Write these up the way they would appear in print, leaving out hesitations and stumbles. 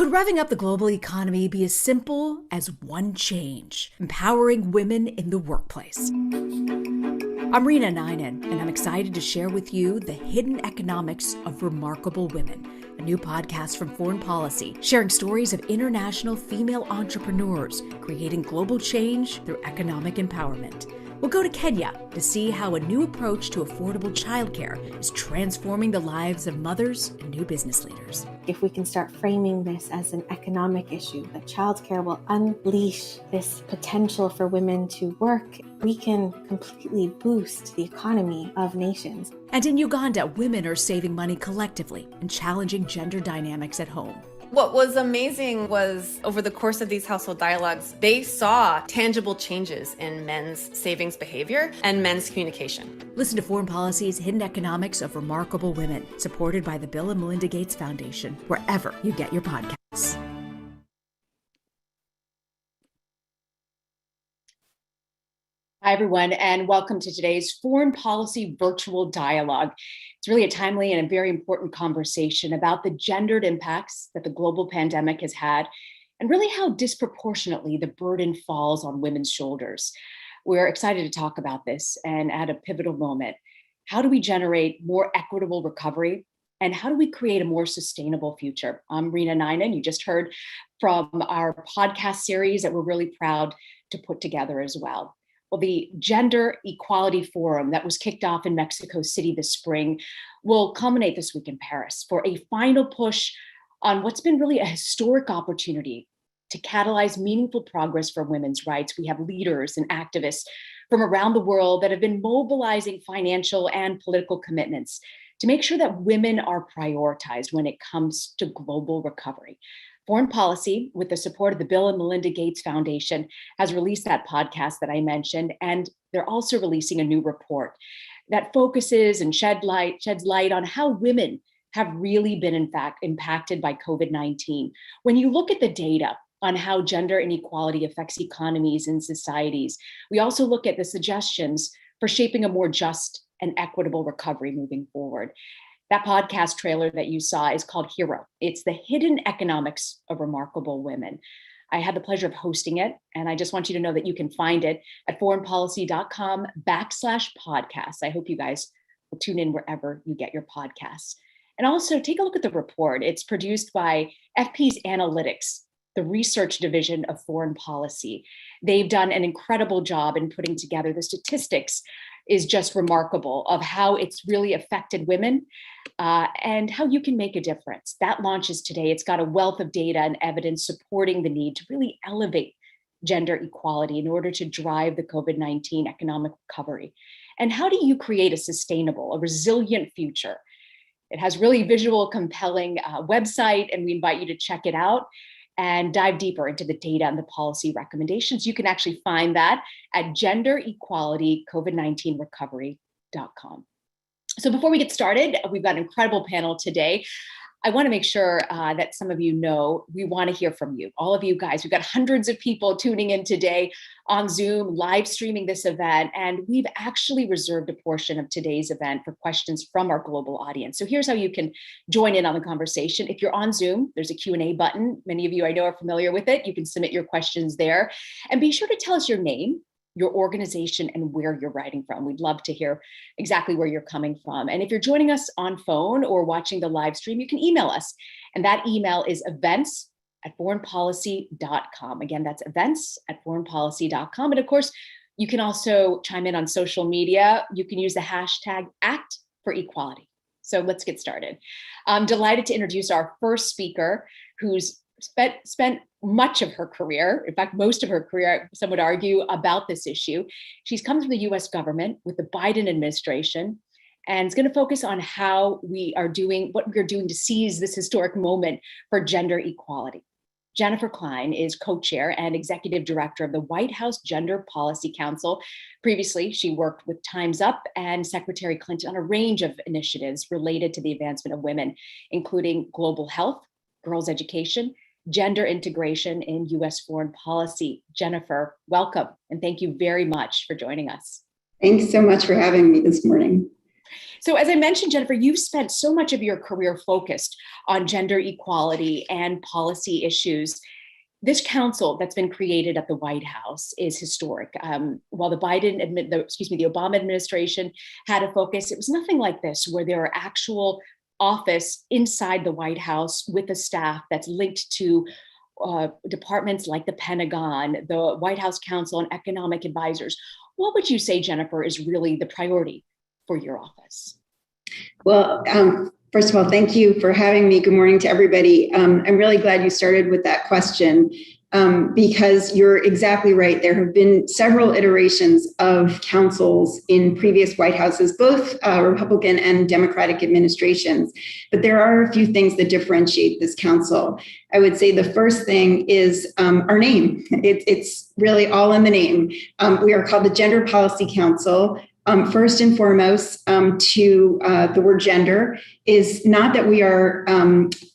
Could revving up the global economy be as simple as one change, empowering women in the workplace? I'm Rena Ninen, and I'm excited to share with you the hidden economics of remarkable women, a new podcast from Foreign Policy, sharing stories of international female entrepreneurs creating global change through economic empowerment. We'll go to Kenya to see how a new approach to affordable childcare is transforming the lives of mothers and new business leaders. If we can start framing this as an economic issue, that childcare will unleash this potential for women to work, we can completely boost the economy of nations. And in Uganda, women are saving money collectively and challenging gender dynamics at home. What was amazing was over the course of these household dialogues, they saw tangible changes in men's savings behavior and men's communication. Listen to Foreign Policy's Hidden Economics of Remarkable Women, supported by the Bill and Melinda Gates Foundation, wherever you get your podcasts. Hi, everyone, and welcome to today's Foreign Policy Virtual Dialogue. It's really a timely and a very important conversation about the gendered impacts that the global pandemic has had, and really how disproportionately the burden falls on women's shoulders. We're excited to talk about this, and at a pivotal moment, how do we generate more equitable recovery, and how do we create a more sustainable future? I'm Rena Ninen. You just heard from our podcast series that we're really proud to put together as well. Well, the Gender Equality Forum that was kicked off in Mexico City this spring will culminate this week in Paris for a final push on what's been really a historic opportunity to catalyze meaningful progress for women's rights. We have leaders and activists from around the world that have been mobilizing financial and political commitments to make sure that women are prioritized when it comes to global recovery. Foreign Policy, with the support of the Bill and Melinda Gates Foundation, has released that podcast that I mentioned, and they're also releasing a new report that focuses and sheds light on how women have really been, in fact, impacted by COVID-19. When you look at the data on how gender inequality affects economies and societies, we also look at the suggestions for shaping a more just and equitable recovery moving forward. That podcast trailer that you saw is called Hero. It's the hidden economics of remarkable women. I had the pleasure of hosting it, and I just want you to know that you can find it at foreignpolicy.com/podcast. I hope you guys will tune in wherever you get your podcasts. And also take a look at the report. It's produced by FP's Analytics, the research division of Foreign Policy. They've done an incredible job in putting together the statistics is just remarkable of how it's really affected women and how you can make a difference. That launches today. It's got a wealth of data and evidence supporting the need to really elevate gender equality in order to drive the COVID-19 economic recovery. And how do you create a sustainable, a resilient future? It has really visual, compelling website, and we invite you to check it out and dive deeper into the data and the policy recommendations. You can actually find that at genderequalitycovid19recovery.com. So before we get started, we've got an incredible panel today. I want to make sure that some of you know we want to hear from you, all of you guys. We've got hundreds of people tuning in today on Zoom, live streaming this event, and we've actually reserved a portion of today's event for questions from our global audience. So here's how you can join in on the conversation. If you're on Zoom, there's a Q&A button. Many of you I know are familiar with it. You can submit your questions there, and be sure to tell us your name, your organization, and where you're writing from. We'd love to hear exactly where you're coming from. And if you're joining us on phone or watching the live stream, you can email us. And that email is events@foreignpolicy.com. Again, that's events@foreignpolicy.com. And of course, you can also chime in on social media. You can use the hashtag #ActForEquality. So let's get started. I'm delighted to introduce our first speaker, who's spent much of her career, in fact, most of her career, some would argue, about this issue. She's come from the US government with the Biden administration, and is going to focus on how we are doing, what we're doing to seize this historic moment for gender equality. Jennifer Klein is co-chair and executive director of the White House Gender Policy Council. Previously, she worked with Time's Up and Secretary Clinton on a range of initiatives related to the advancement of women, including global health, girls' education, gender integration in U.S. foreign policy. Jennifer, welcome, and thank you very much for joining us. Thanks so much for having me this morning. So as I mentioned, Jennifer, you've spent so much of your career focused on gender equality and policy issues. This council that's been created at the White House is historic. While the Obama administration had a focus, it was nothing like this, where there are actual office inside the White House with a staff that's linked to departments like the Pentagon, the White House Council on Economic Advisors. What would you say, Jennifer, is really the priority for your office? Well, first of all, thank you for having me. Good morning to everybody. I'm really glad you started with that question because you're exactly right. There have been several iterations of councils in previous White Houses, both Republican and Democratic administrations. But there are a few things that differentiate this council. I would say the first thing is our name. It's really all in the name. We are called the Gender Policy Council. First and foremost, to the word gender is not that we are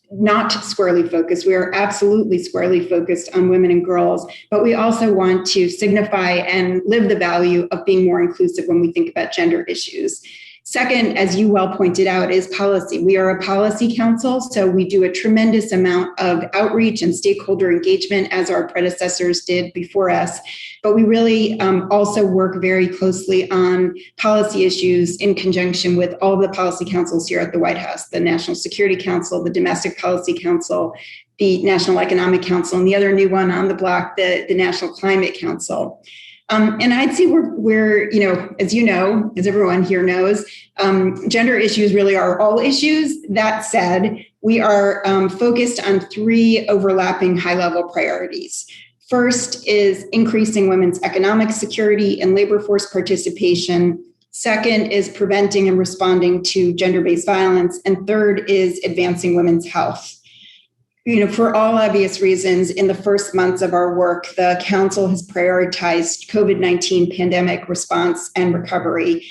not squarely focused. We are absolutely squarely focused on women and girls, but we also want to signify and live the value of being more inclusive when we think about gender issues. Second, as you well pointed out, is policy. We are a policy council, so we do a tremendous amount of outreach and stakeholder engagement, as our predecessors did before us. But we really also work very closely on policy issues in conjunction with all the policy councils here at the White House, the National Security Council, the Domestic Policy Council, the National Economic Council, and the other new one on the block, the National Climate Council. And I'd say we're, as everyone here knows, gender issues really are all issues. That said, we are focused on three overlapping high-level priorities. First is increasing women's economic security and labor force participation. Second is preventing and responding to gender-based violence. And third is advancing women's health. For all obvious reasons, in the first months of our work, the council has prioritized COVID-19 pandemic response and recovery,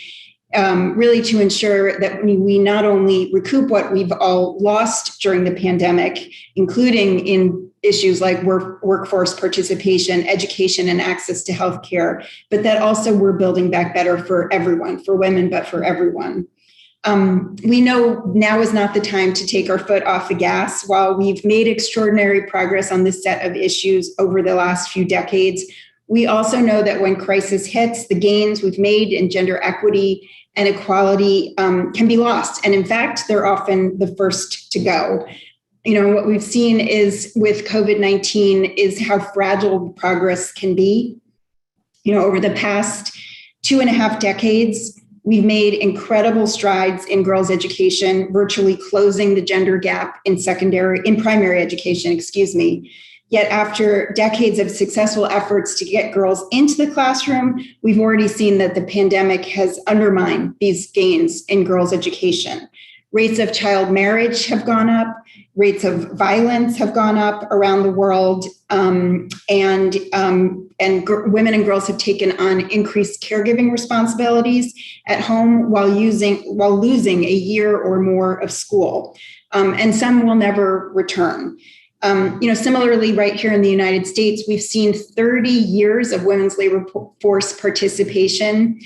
really to ensure that we not only recoup what we've all lost during the pandemic, including in issues like workforce participation, education, and access to healthcare, but that also we're building back better for everyone, for women, but for everyone. We know now is not the time to take our foot off the gas. While we've made extraordinary progress on this set of issues over the last few decades, we also know that when crisis hits, the gains we've made in gender equity and equality can be lost. And in fact, they're often the first to go. What we've seen is with COVID-19 is how fragile progress can be. Over the past 2.5 decades, we've made incredible strides in girls' education, virtually closing the gender gap in primary education, Yet after decades of successful efforts to get girls into the classroom, we've already seen that the pandemic has undermined these gains in girls' education. Rates of child marriage have gone up, rates of violence have gone up around the world, and women and girls have taken on increased caregiving responsibilities at home while losing a year or more of school, and some will never return. Similarly, right here in the United States, we've seen 30 years of women's labor force participation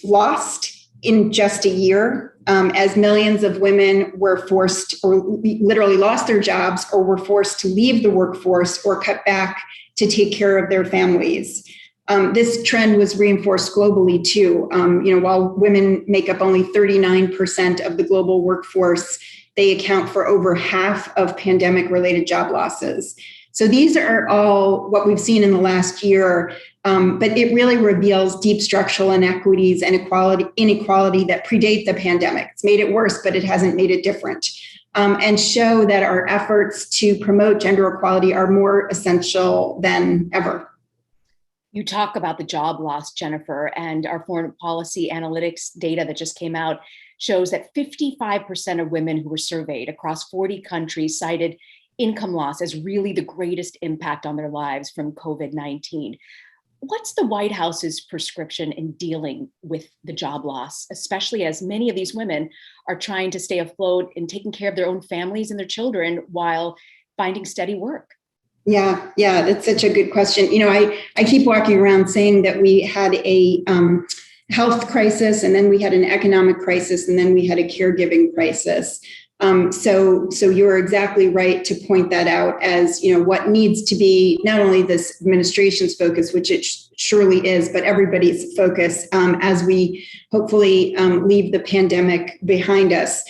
lost in just a year, as millions of women were forced or literally lost their jobs or were forced to leave the workforce or cut back to take care of their families. This trend was reinforced globally too. While women make up only 39% of the global workforce, they account for over half of pandemic-related job losses. So these are all what we've seen in the last year, but it really reveals deep structural inequities and inequality that predate the pandemic. It's made it worse, but it hasn't made it different, and show that our efforts to promote gender equality are more essential than ever. You talk about the job loss, Jennifer, and our foreign policy analytics data that just came out shows that 55% of women who were surveyed across 40 countries cited income loss as really the greatest impact on their lives from COVID-19. What's the White House's prescription in dealing with the job loss, especially as many of these women are trying to stay afloat and taking care of their own families and their children while finding steady work? Yeah, that's such a good question. I keep walking around saying that we had a health crisis, and then we had an economic crisis, and then we had a caregiving crisis. So you're exactly right to point that out as, what needs to be not only this administration's focus, which it surely is, but everybody's focus as we hopefully leave the pandemic behind us.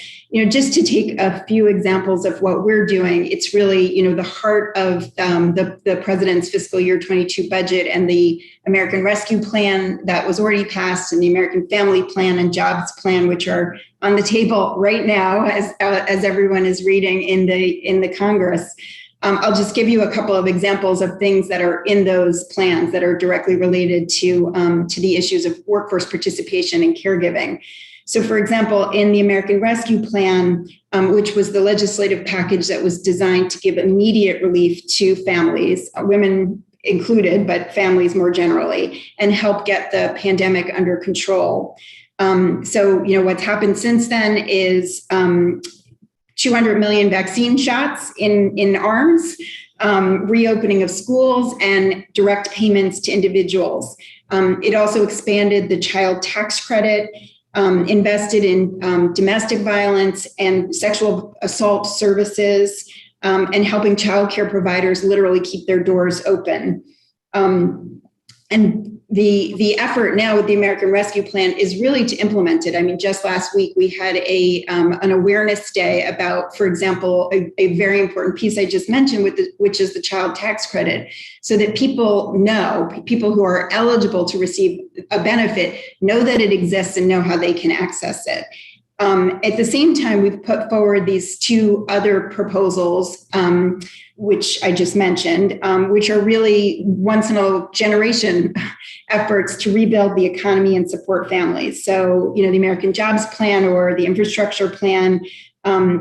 Just to take a few examples of what we're doing, it's really, the heart of the president's fiscal year 22 budget and the American Rescue Plan that was already passed, and the American Family Plan and Jobs Plan, which are on the table right now as everyone is reading in the Congress. I'll just give you a couple of examples of things that are in those plans that are directly related to the issues of workforce participation and caregiving. So, for example, in the American Rescue Plan, which was the legislative package that was designed to give immediate relief to families, women included, but families more generally, and help get the pandemic under control. So, what's happened since then is 200 million vaccine shots in arms, reopening of schools, and direct payments to individuals. It also expanded the child tax credit, invested in domestic violence and sexual assault services, and helping childcare providers literally keep their doors open. And the effort now with the American Rescue Plan is really to implement it. I mean, just last week we had an awareness day about, for example, a very important piece I just mentioned, which is the child tax credit, so that people who are eligible to receive a benefit know that it exists and know how they can access it. At the same time, we've put forward these two other proposals, which I just mentioned, which are really once in a generation efforts to rebuild the economy and support families. So, the American Jobs Plan or the Infrastructure Plan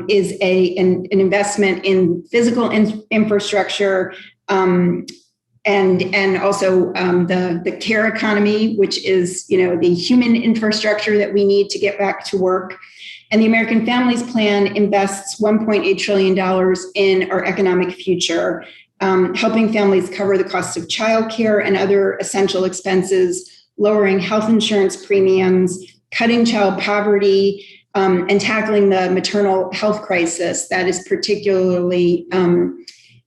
is an investment in physical infrastructure, and also the care economy, which is, the human infrastructure that we need to get back to work. And the American Families Plan invests $1.8 trillion in our economic future, helping families cover the cost of childcare and other essential expenses, lowering health insurance premiums, cutting child poverty, and tackling the maternal health crisis that is particularly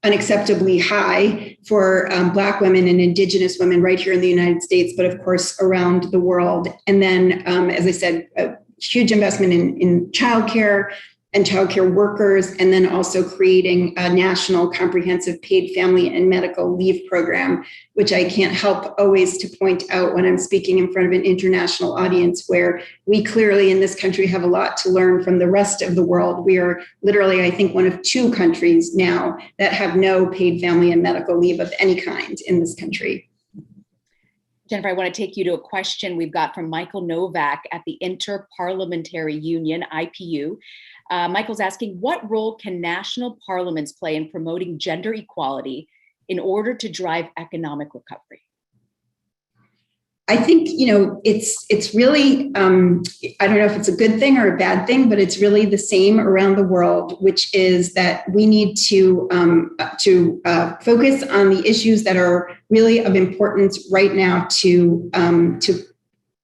unacceptably high for Black women and Indigenous women right here in the United States, but of course around the world. And then, as I said, a huge investment in childcare and childcare workers, and then also creating a national comprehensive paid family and medical leave program, which I can't help always to point out when I'm speaking in front of an international audience, where we clearly in this country have a lot to learn from the rest of the world. We are literally, I think, one of 2 countries now that have no paid family and medical leave of any kind in this country. Jennifer, I want to take you to a question we've got from Michael Novak at the Interparliamentary Union, IPU. Michael's asking, what role can national parliaments play in promoting gender equality in order to drive economic recovery? I think, it's really, I don't know if it's a good thing or a bad thing, but it's really the same around the world, which is that we need to focus on the issues that are really of importance right now to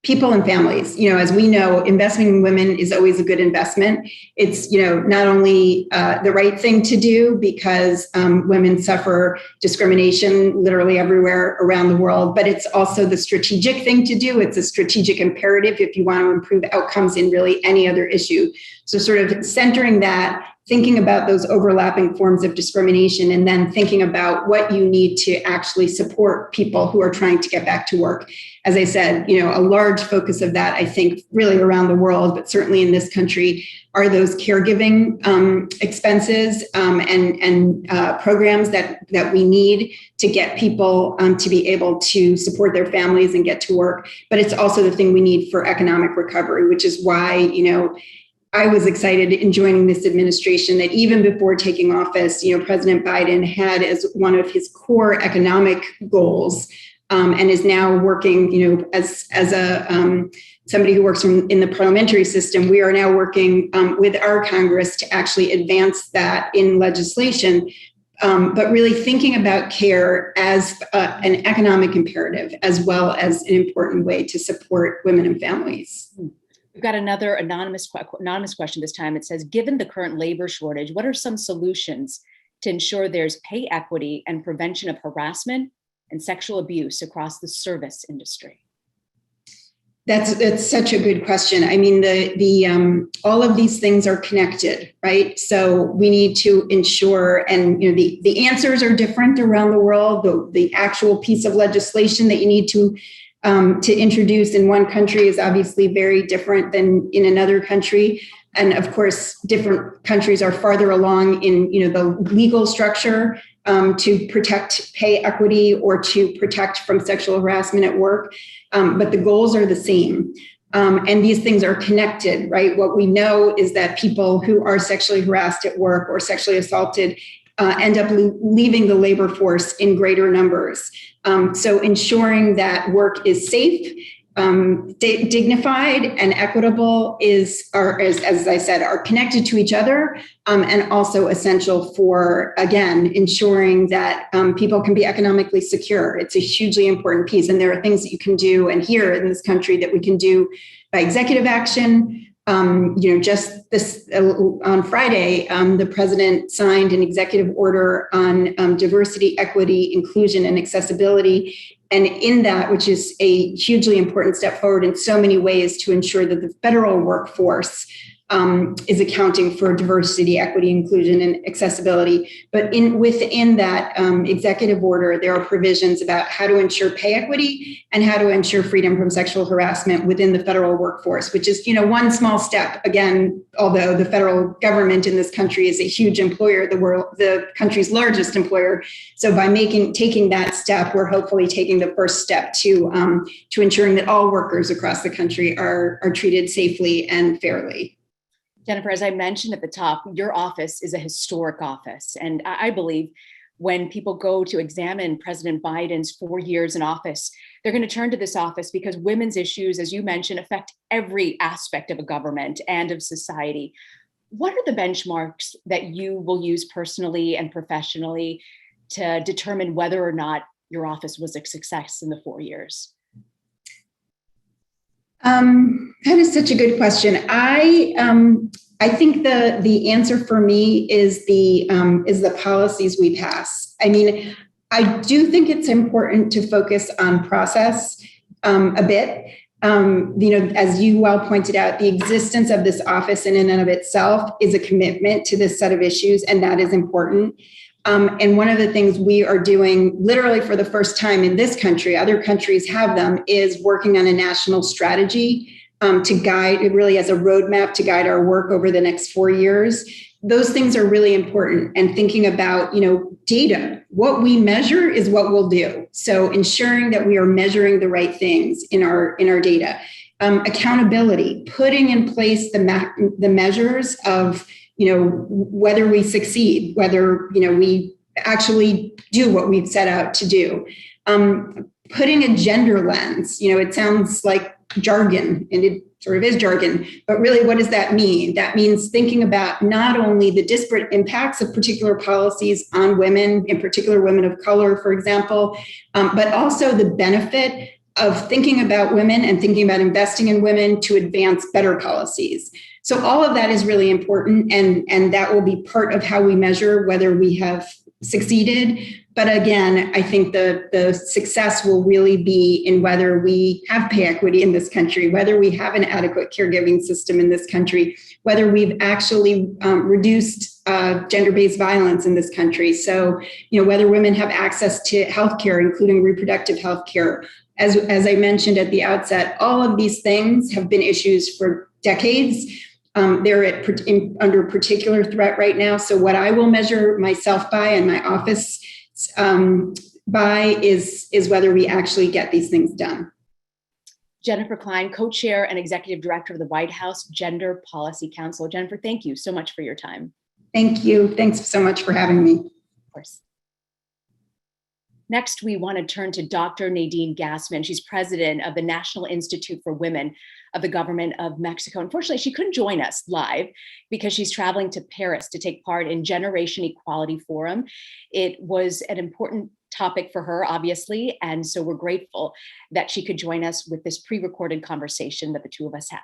people and families. As we know, investing in women is always a good investment. It's, not only the right thing to do because women suffer discrimination literally everywhere around the world, but it's also the strategic thing to do. It's a strategic imperative if you want to improve outcomes in really any other issue. So sort of centering that, thinking about those overlapping forms of discrimination, and then thinking about what you need to actually support people who are trying to get back to work. As I said, a large focus of that, I think, really around the world, but certainly in this country, are those caregiving expenses and programs that we need to get people to be able to support their families and get to work. But it's also the thing we need for economic recovery, which is why, I was excited in joining this administration that even before taking office, President Biden had as one of his core economic goals, and is now working, as a somebody who works in the parliamentary system. We are now working with our Congress to actually advance that in legislation, but really thinking about care as an economic imperative, as well as an important way to support women and families. We've got another anonymous question this time. It says, given the current labor shortage, what are some solutions to ensure there's pay equity and prevention of harassment and sexual abuse across the service industry? That's such a good question. I mean, the all of these things are connected, right? So we need to ensure, and the answers are different around the world. The actual piece of legislation that you need to introduce in one country is obviously very different than in another country. And of course, different countries are farther along in the legal structure to protect pay equity or to protect from sexual harassment at work. But the goals are the same. And these things are connected, right? What we know is that people who are sexually harassed at work or sexually assaulted end up leaving the labor force in greater numbers. So ensuring that work is safe, dignified, and equitable as I said, are connected to each other, and also essential for, again, ensuring that people can be economically secure. It's a hugely important piece, and there are things that you can do, and here in this country that we can do by executive action. Just this on Friday, the president signed an executive order on diversity, equity, inclusion, and accessibility. And in that, which is a hugely important step forward in so many ways to ensure that the federal workforce is accounting for diversity, equity, inclusion, and accessibility. But within that executive order, there are provisions about how to ensure pay equity and how to ensure freedom from sexual harassment within the federal workforce, which is, one small step. Again, although the federal government in this country is a huge employer, the country's largest employer. So by taking that step, we're hopefully taking the first step to ensuring that all workers across the country are treated safely and fairly. Jennifer, as I mentioned at the top, your office is a historic office. And I believe when people go to examine President Biden's 4 years in office, they're going to turn to this office because women's issues, as you mentioned, affect every aspect of a government and of society. What are the benchmarks that you will use personally and professionally to determine whether or not your office was a success in the 4 years? That is such a good question. I think the answer for me is the policies we pass. I mean, I do think it's important to focus on process a bit. As you well pointed out, the existence of this office in and of itself is a commitment to this set of issues, and that is important. And one of the things we are doing literally for the first time in this country, other countries have them, is working on a national strategy to guide, really as a roadmap to guide our work over the next 4 years. Those things are really important. And thinking about, data, what we measure is what we'll do. So ensuring that we are measuring the right things in our data. Accountability, putting in place the measures of whether we succeed, whether, we actually do what we've set out to do. Putting a gender lens, it sounds like jargon, and it sort of is jargon, but really what does that mean? That means thinking about not only the disparate impacts of particular policies on women, in particular women of color, for example, but also the benefit of thinking about women and thinking about investing in women to advance better policies. So all of that is really important, and that will be part of how we measure whether we have succeeded. But again, I think the success will really be in whether we have pay equity in this country, whether we have an adequate caregiving system in this country, whether we've actually reduced gender-based violence in this country. So, whether women have access to healthcare, including reproductive healthcare. As I mentioned at the outset, all of these things have been issues for decades. They're under particular threat right now. So what I will measure myself by and my office by is whether we actually get these things done. Jennifer Klein, co-chair and executive director of the White House Gender Policy Council. Jennifer, thank you so much for your time. Thank you. Thanks so much for having me. Of course. Next, we want to turn to Dr. Nadine Gassman. She's president of the National Institute for Women of the Government of Mexico. Unfortunately, she couldn't join us live because she's traveling to Paris to take part in Generation Equality Forum. It was an important topic for her, obviously, and so we're grateful that she could join us with this pre-recorded conversation that the two of us had.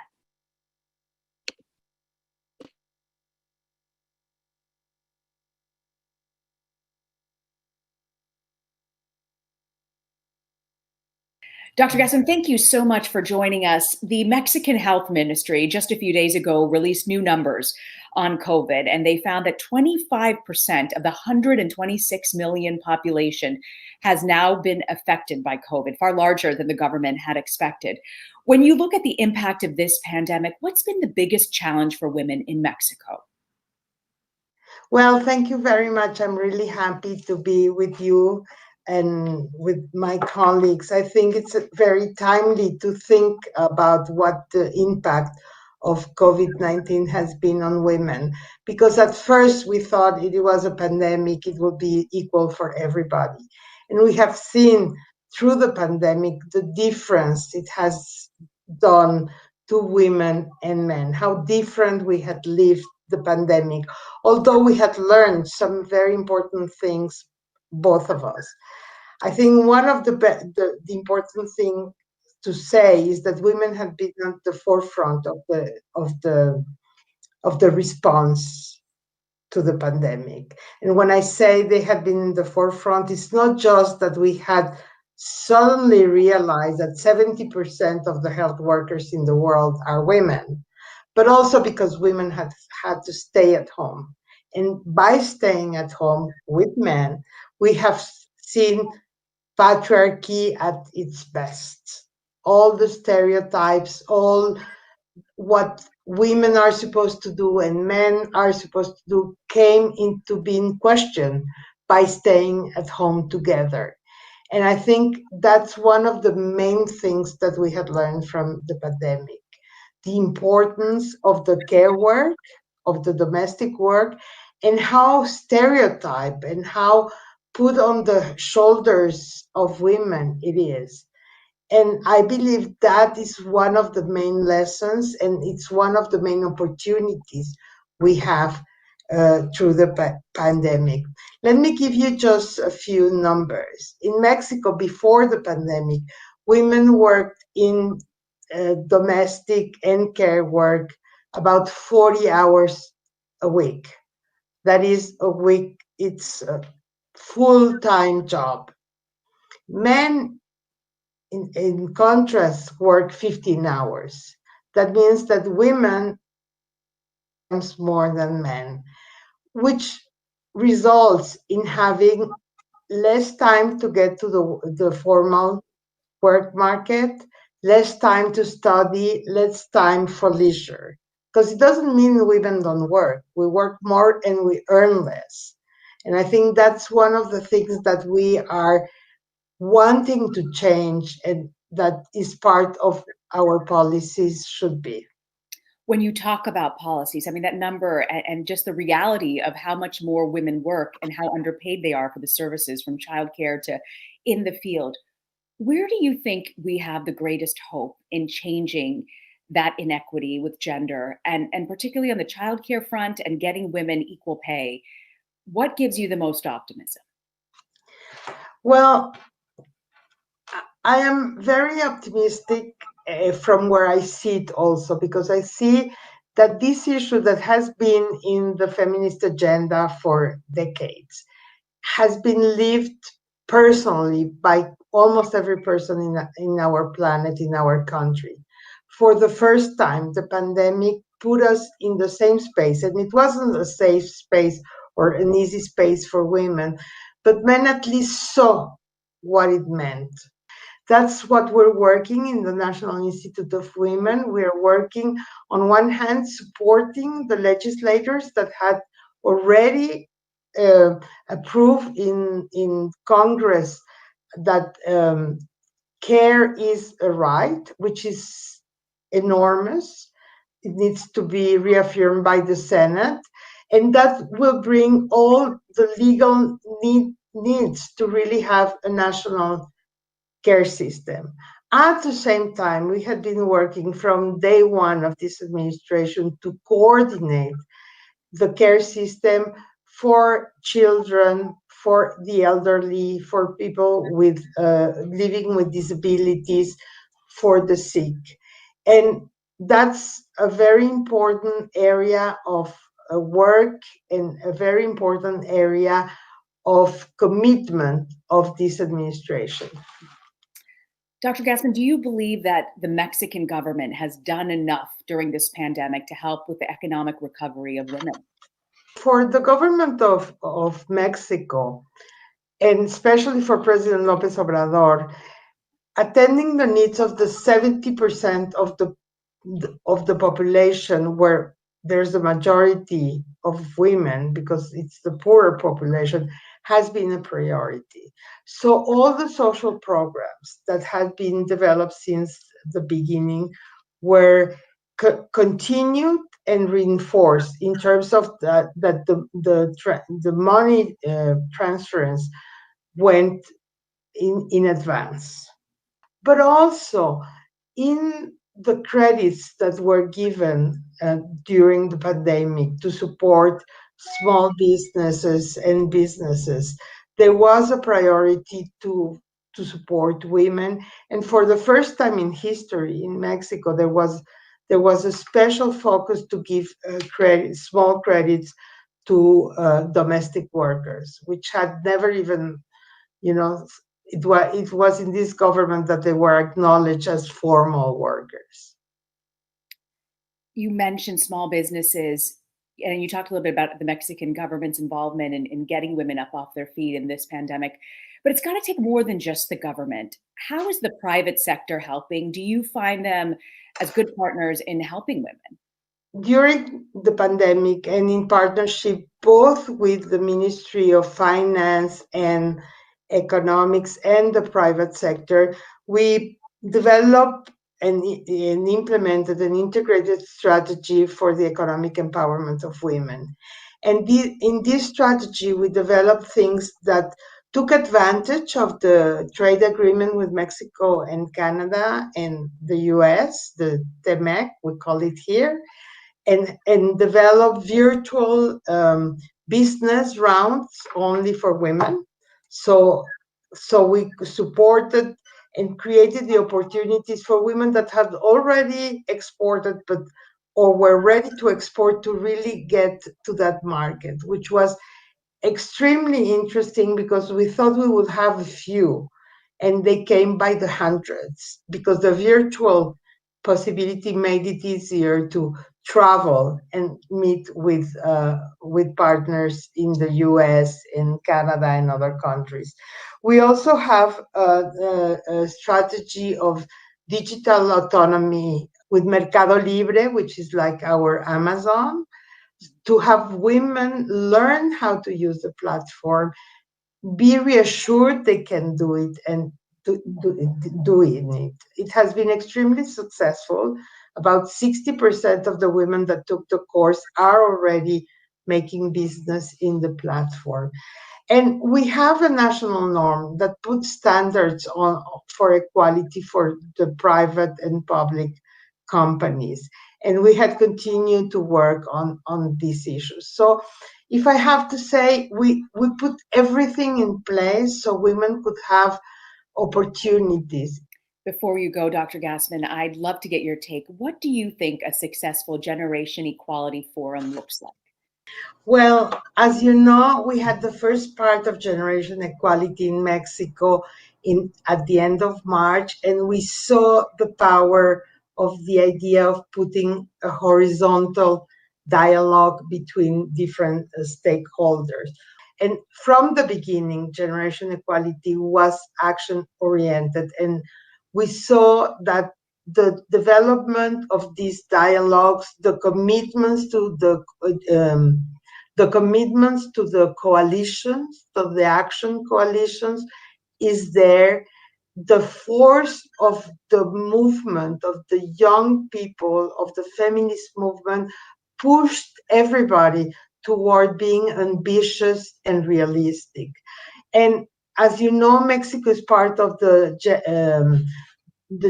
Dr. Gasson, thank you so much for joining us. The Mexican Health Ministry just a few days ago released new numbers on COVID, and they found that 25% of the 126 million population has now been affected by COVID, far larger than the government had expected. When you look at the impact of this pandemic, what's been the biggest challenge for women in Mexico? Well, thank you very much. I'm really happy to be with you and with my colleagues. I think it's very timely to think about what the impact of COVID-19 has been on women, because at first we thought it was a pandemic, it would be equal for everybody. And we have seen through the pandemic the difference it has done to women and men, how different we had lived the pandemic, although we had learned some very important things, both of us. I think one of the important thing to say is that women have been at the forefront of the response to the pandemic. And when I say they have been in the forefront, it's not just that we had suddenly realized that 70% of the health workers in the world are women, but also because women had had to stay at home. And by staying at home with men, we have seen patriarchy at its best. All the stereotypes, all what women are supposed to do and men are supposed to do came into being questioned by staying at home together. And I think that's one of the main things that we had learned from the pandemic. The importance of the care work, of the domestic work, and how stereotype and how put on the shoulders of women it is. And I believe that is one of the main lessons, and it's one of the main opportunities we have through the pandemic. Let me give you just a few numbers. In Mexico, before the pandemic, women worked in domestic and care work about 40 hours a week. That is a week, it's a full-time job. Men, in contrast, work 15 hours. That means that women times more than men, which results in having less time to get to the formal work market, less time to study, less time for leisure. Because it doesn't mean women don't work. We work more and we earn less. And I think that's one of the things that we are wanting to change, and that is part of our policies should be. When you talk about policies, I mean, that number and just the reality of how much more women work and how underpaid they are for the services from childcare to in the field, where do you think we have the greatest hope in changing that inequity with gender and particularly on the childcare front and getting women equal pay? What gives you the most optimism? Well, I am very optimistic from where I sit also, because I see that this issue that has been in the feminist agenda for decades has been lived personally by almost every person in our planet, in our country. For the first time, the pandemic put us in the same space, and it wasn't a safe space or an easy space for women, but men at least saw what it meant. That's what we're working in the National Institute of Women. We're working, on one hand, supporting the legislators that had already approved in Congress that care is a right, which is enormous. It needs to be reaffirmed by the Senate, and that will bring all the legal needs to really have a national care system. At the same time, we had been working from day one of this administration to coordinate the care system for children, for the elderly, for people with living with disabilities, for the sick. And that's a very important area of work and a very important area of commitment of this administration. Dr. Gassman, do you believe that the Mexican government has done enough during this pandemic to help with the economic recovery of women? For the government of Mexico, and especially for President López Obrador, attending the needs of the 70% of the population where there's a majority of women, because it's the poorer population, has been a priority. So all the social programs that had been developed since the beginning were continued and reinforced in terms of that the money transference went in advance, but also in the credits that were given during the pandemic to support small businesses and businesses. There was a priority to support women, and for the first time in history in Mexico, there was a special focus to give small credits to domestic workers, which had never even, it was in this government that they were acknowledged as formal workers. You mentioned small businesses, and you talked a little bit about the Mexican government's involvement in getting women up off their feet in this pandemic. But it's got to take more than just the government. How is the private sector helping? Do you find them as good partners in helping women? During the pandemic, and in partnership both with the Ministry of Finance and Economics and the private sector, we developed and implemented an integrated strategy for the economic empowerment of women. And in this strategy, we developed things that took advantage of the trade agreement with Mexico and Canada and the US, the TEMEC, we call it here, and develop virtual business rounds only for women. So we supported and created the opportunities for women that had already exported or were ready to export to really get to that market, which was extremely interesting because we thought we would have a few, and they came by the hundreds because the virtual possibility made it easier to travel and meet with partners in the US, in Canada, and other countries. We also have a strategy of digital autonomy with Mercado Libre, which is like our Amazon, to have women learn how to use the platform, be reassured they can do it, and doing it. It has been extremely successful. About 60% of the women that took the course are already making business in the platform. And we have a national norm that puts standards for equality for the private and public companies. And we had continued to work on these issues. So if I have to say, we put everything in place so women could have opportunities. Before you go, Dr. Gassman, I'd love to get your take. What do you think a successful Generation Equality Forum looks like? Well, as you know, we had the first part of Generation Equality in Mexico at the end of March, and we saw the power of the idea of putting a horizontal dialogue between different stakeholders. And from the beginning, Generation Equality was action-oriented, and we saw that the development of these dialogues, the commitments to the coalitions, to the action coalitions, is there. The force of the movement, of the young people, of the feminist movement, pushed everybody toward being ambitious and realistic. And as you know, Mexico is part of the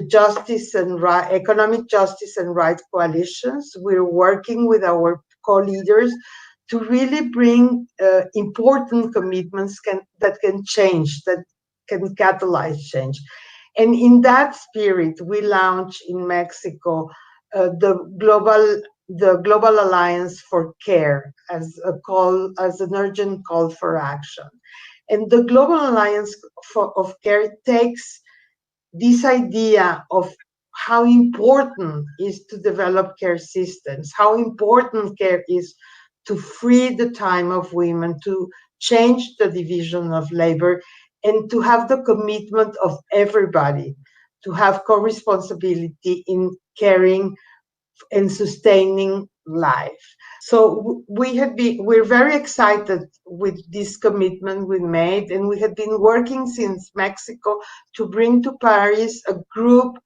justice and economic justice and rights coalitions. We're working with our co-leaders to really bring important commitments that can change, that can catalyze change. And in that spirit, we launched in Mexico the Global Alliance for Care as an urgent call for action. And the Global Alliance of Care takes this idea of how important is to develop care systems, how important care is to free the time of women, to change the division of labor, and to have the commitment of everybody to have co-responsibility in caring and sustaining life. So we're very excited with this commitment we made, and we have been working since Mexico to bring to Paris a group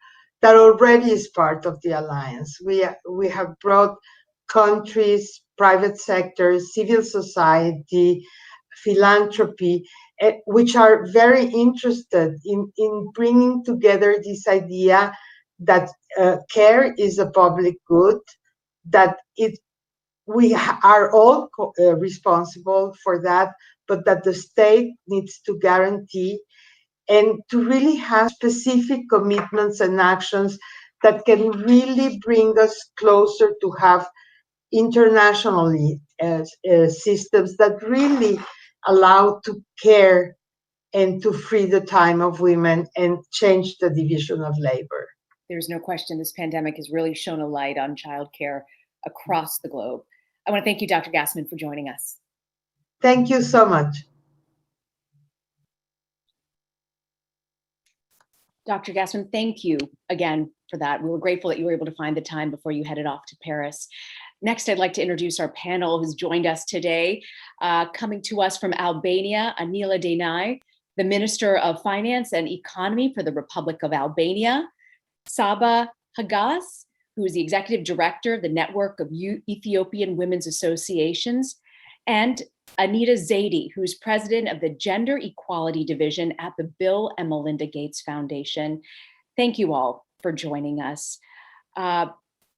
that already is part of the alliance. We have brought countries, private sector, civil society, philanthropy, which are very interested in bringing together this idea that care is a public good, that we are all responsible for that, but that the state needs to guarantee and to really have specific commitments and actions that can really bring us closer to have internationally systems that really allow to care and to free the time of women and change the division of labor. There's no question this pandemic has really shone a light on childcare across the globe. I want to thank you, Dr. Gassman, for joining us. Thank you so much. Dr. Gassman, thank you again for that. We were grateful that you were able to find the time before you headed off to Paris. Next, I'd like to introduce our panel who's joined us today. Coming to us from Albania, Anila Denaj, the Minister of Finance and Economy for the Republic of Albania, Saba Hagas, who is the Executive Director of the Network of Ethiopian Women's Associations, and Anita Zaidi, who's President of the Gender Equality Division at the Bill and Melinda Gates Foundation. Thank you all for joining us.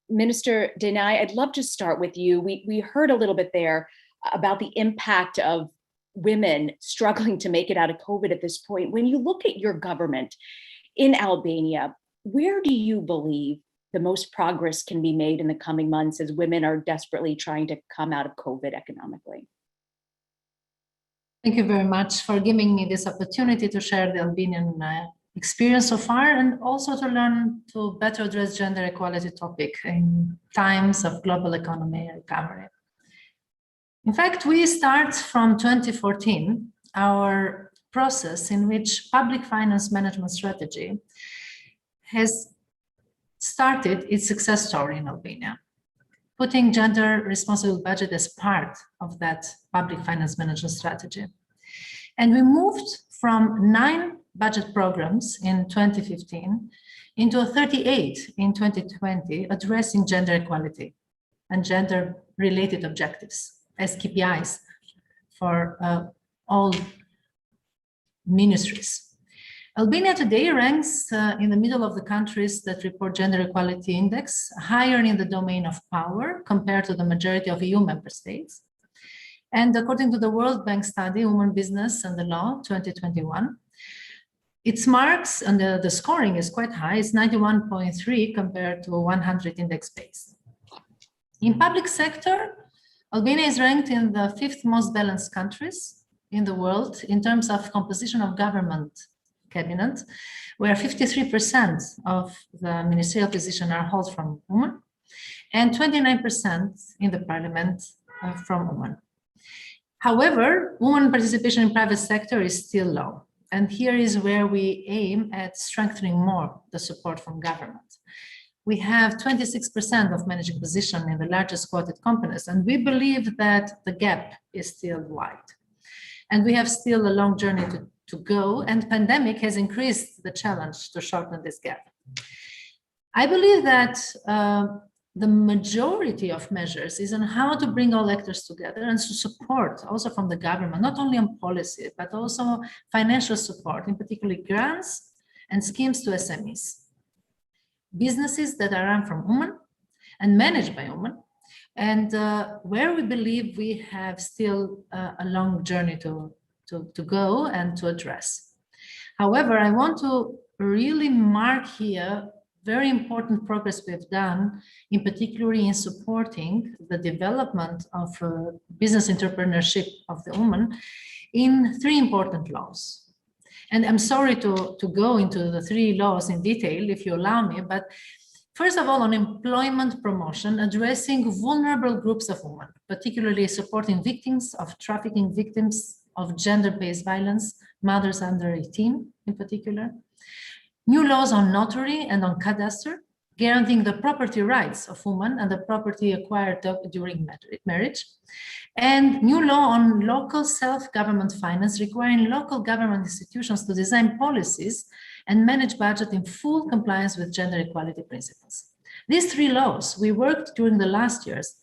Minister Denaj, I'd love to start with you. We heard a little bit there about the impact of women struggling to make it out of COVID at this point. When you look at your government in Albania, where do you believe the most progress can be made in the coming months as women are desperately trying to come out of COVID economically? Thank you very much for giving me this opportunity to share the Albanian experience so far, and also to learn to better address gender equality topic in times of global economy recovery. In fact, we start from 2014, our process in which public finance management strategy has started its success story in Albania, putting gender responsible budget as part of that public finance management strategy. And we moved from 9 budget programs in 2015 into 38 in 2020, addressing gender equality and gender related objectives as KPIs for all ministries. Albania today ranks in the middle of the countries that report gender equality index, higher in the domain of power compared to the majority of EU member states. And according to the World Bank study, Women, Business and the Law 2021, its marks and the scoring is quite high. It's 91.3 compared to 100 index base. In public sector, Albania is ranked in the 5th most balanced countries in the world in terms of composition of government cabinet, where 53% of the ministerial positions are held from women and 29% in the parliament from women. However, women participation in private sector is still low. And here is where we aim at strengthening more the support from government. We have 26% of managing position in the largest quoted companies, and we believe that the gap is still wide. And we have still a long journey to go, and pandemic has increased the challenge to shorten this gap. I believe that the majority of measures is on how to bring all actors together and to support also from the government, not only on policy, but also financial support, in particular grants and schemes to SMEs. Businesses that are run from women and managed by women, and where we believe we have still a long journey to go and to address. However, I want to really mark here very important progress we've done, in particular in supporting the development of business entrepreneurship of the woman in 3 important laws. And I'm sorry to go into the 3 laws in detail, if you allow me, but first of all, on employment promotion, addressing vulnerable groups of women, particularly supporting victims of trafficking, victims of gender-based violence, mothers under 18 in particular. New laws on notary and on cadastre, guaranteeing the property rights of women and the property acquired during marriage. And new law on local self-government finance, requiring local government institutions to design policies and manage budget in full compliance with gender equality principles. These 3 laws we worked during the last years,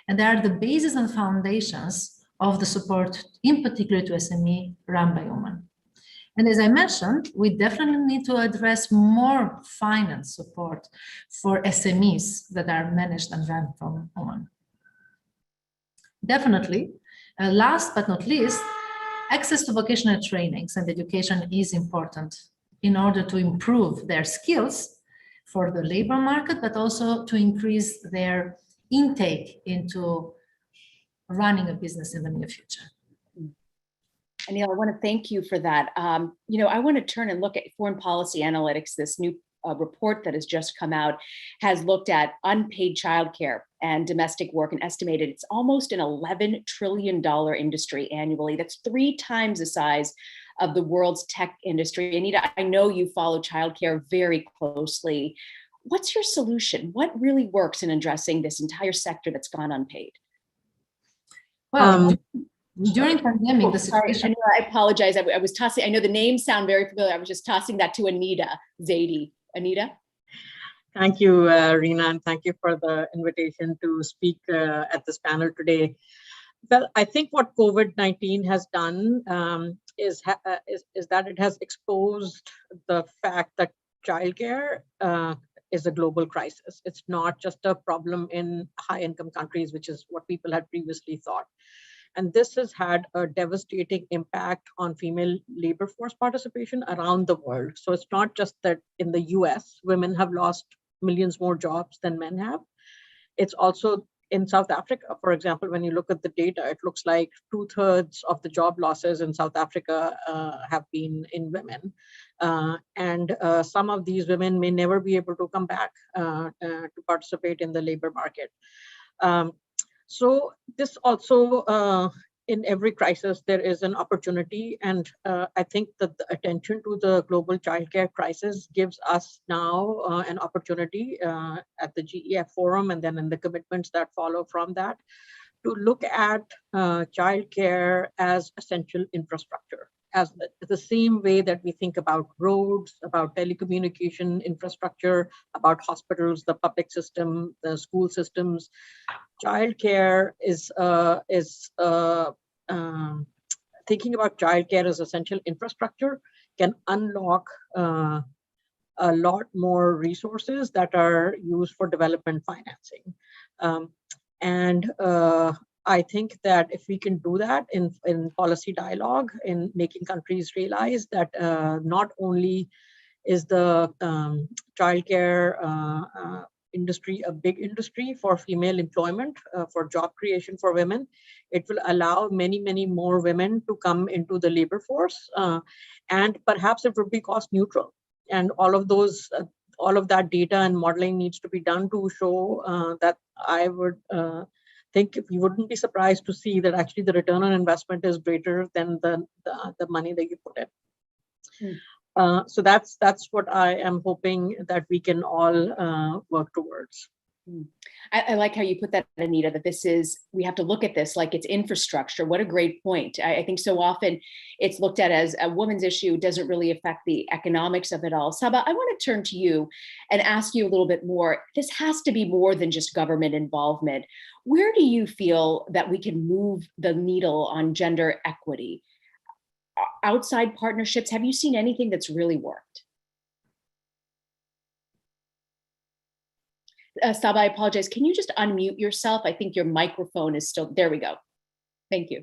and they are the basis and foundations of the support, in particular to SME run by women. And as I mentioned, we definitely need to address more finance support for SMEs that are managed and run from women. Definitely, last but not least, access to vocational trainings and education is important in order to improve their skills for the labor market, but also to increase their intake into running a business in the near future. Anil, I want to thank you for that. I want to turn and look at foreign policy analytics. This new report that has just come out has looked at unpaid childcare and domestic work and estimated it's almost an $11 trillion industry annually. That's 3 times the size of the world's tech industry. Anita, I know you follow childcare very closely. What's your solution? What really works in addressing this entire sector that's gone unpaid? Well, during pandemic, the sorry, situation... I apologize. I was tossing, I know the names sound very familiar. I was just tossing that to Anita Zaidi. Anita? Thank you, Rina, and thank you for the invitation to speak at this panel today. Well, I think what COVID-19 has done is that it has exposed the fact that childcare is a global crisis. It's not just a problem in high-income countries, which is what people had previously thought. And this has had a devastating impact on female labor force participation around the world. So it's not just that in the US, women have lost millions more jobs than men have. It's also in South Africa, for example, when you look at the data, it looks like 2/3 of the job losses in South Africa have been in women. And some of these women may never be able to come back to participate in the labor market. So this also, in every crisis, there is an opportunity. And I think that the attention to the global childcare crisis gives us now an opportunity at the GEF forum and then in the commitments that follow from that to look at childcare as essential infrastructure, as the same way that we think about roads, about telecommunication infrastructure, about hospitals, the public system, the school systems. Childcare is thinking about childcare as essential infrastructure can unlock a lot more resources that are used for development financing. I think that if we can do that in policy dialogue, in making countries realize that not only is the childcare industry a big industry for female employment, for job creation for women, it will allow many, many more women to come into the labor force, and perhaps it would be cost neutral. And all of that data and modeling needs to be done to show that I would think we wouldn't be surprised to see that actually the return on investment is greater than the money that you put in. So that's what I am hoping that we can all work towards. I like how you put that, Anita, that we have to look at this like it's infrastructure. What a great point. I think so often it's looked at as a woman's issue, doesn't really affect the economics of it all. Saba, I want to turn to you and ask you a little bit more. This has to be more than just government involvement. Where do you feel that we can move the needle on gender equity? Outside partnerships, have you seen anything that's really worked? Saba, I apologize. Can you just unmute yourself? I think your microphone is still, there we go. Thank you.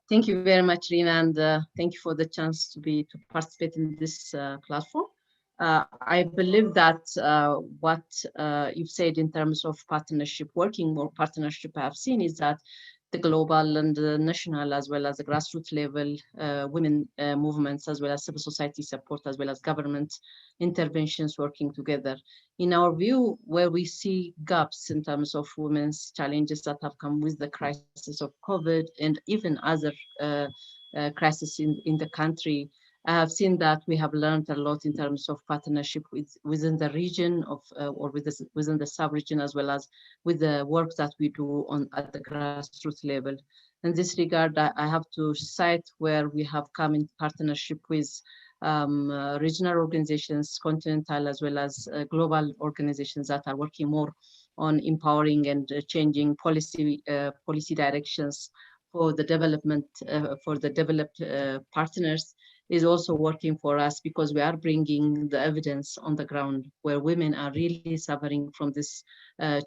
Thank you very much, Rina, and thank you for the chance to participate in this platform. I believe that what you've said in terms of partnership, working more partnership I have seen is that the global and the national, as well as the grassroots level, women movements, as well as civil society support, as well as government interventions working together. In our view, where we see gaps in terms of women's challenges that have come with the crisis of COVID and even other crises in the country, I have seen that we have learned a lot in terms of partnership within the region within the sub-region, as well as with the work that we do at the grassroots level. In this regard, I have to cite where we have come in partnership with regional organizations, continental, as well as global organizations that are working more on empowering and changing policy directions for the development, for the developed partners, is also working for us, because we are bringing the evidence on the ground where women are really suffering from these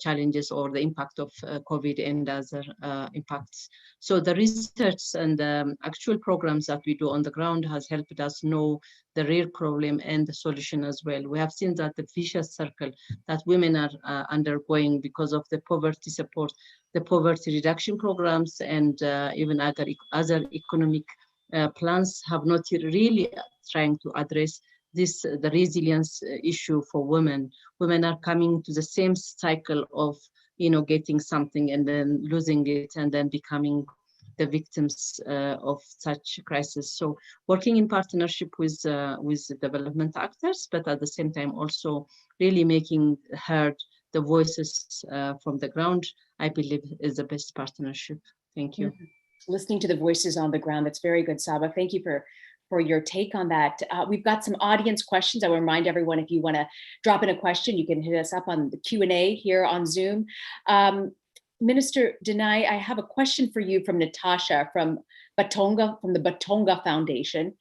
challenges or the impact of COVID and other impacts. So the research and actual programs that we do on the ground has helped us know the real problem and the solution as well. We have seen that the vicious circle that women are undergoing because of the poverty support, the poverty reduction programs, and even other economic plans have not really trying to address the resilience issue for women. Women are coming to the same cycle of, getting something and then losing it and then becoming the victims of such crisis. So working in partnership with development actors, but at the same time also really making heard the voices from the ground, I believe is the best partnership. Thank you. Listening to the voices on the ground. That's very good, Saba. Thank you for your take on that. We've got some audience questions. I will remind everyone, if you want to drop in a question, you can hit us up on the Q&A here on Zoom. Minister Denai, I have a question for you from Natasha from the Batonga Foundation.